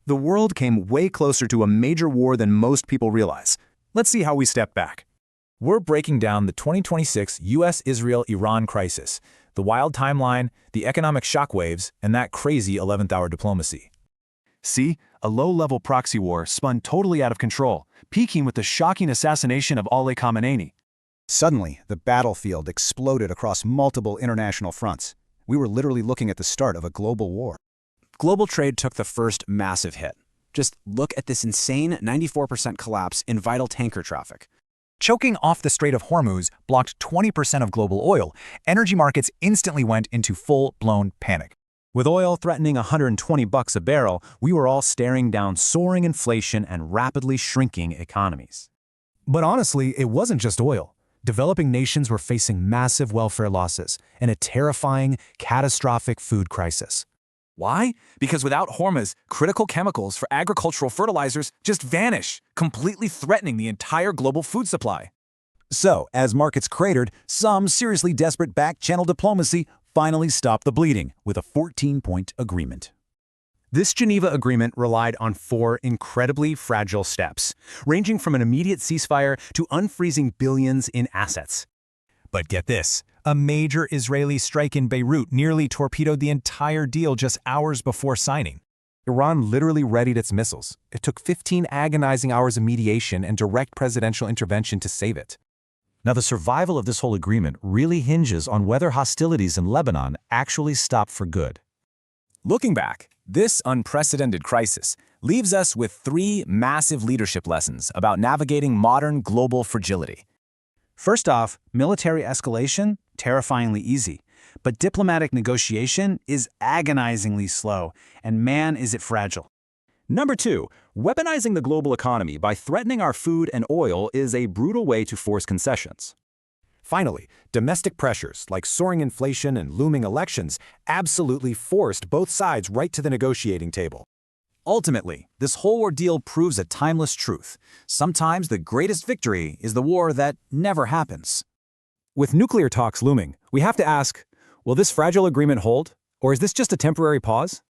The world came way closer to a major war than most people realize. Let's see how we step back. We're breaking down the 2026 US-Israel-Iran crisis, the wild timeline, the economic shockwaves, and that crazy 11th-hour diplomacy. See, a low-level proxy war spun totally out of control, peaking with the shocking assassination of Ali Khamenei. Suddenly, the battlefield exploded across multiple international fronts. We were literally looking at the start of a global war. Global trade took the first massive hit. Just look at this insane 94% collapse in vital tanker traffic. Choking off the Strait of Hormuz blocked 20% of global oil. Energy markets instantly went into full-blown panic. With oil threatening $120 a barrel, we were all staring down soaring inflation and rapidly shrinking economies. But honestly, it wasn't just oil. Developing nations were facing massive welfare losses and a terrifying, catastrophic food crisis. Why? Because without Hormuz, critical chemicals for agricultural fertilizers just vanish, completely threatening the entire global food supply. So, as markets cratered, some seriously desperate back-channel diplomacy finally stopped the bleeding with a 14-point agreement. This Geneva Agreement relied on 4 incredibly fragile steps, ranging from an immediate ceasefire to unfreezing billions in assets. But get this, a major Israeli strike in Beirut nearly torpedoed the entire deal just hours before signing. Iran literally readied its missiles. It took 15 agonizing hours of mediation and direct presidential intervention to save it. Now, the survival of this whole agreement really hinges on whether hostilities in Lebanon actually stop for good. Looking back, this unprecedented crisis leaves us with 3 massive leadership lessons about navigating modern global fragility. First off, military escalation, terrifyingly easy. But diplomatic negotiation is agonizingly slow, and man, is it fragile. Number 2, weaponizing the global economy by threatening our food and oil is a brutal way to force concessions. Finally, domestic pressures like soaring inflation and looming elections absolutely forced both sides right to the negotiating table. Ultimately, this whole ordeal proves a timeless truth. Sometimes the greatest victory is the war that never happens. With nuclear talks looming, we have to ask, will this fragile agreement hold, or is this just a temporary pause?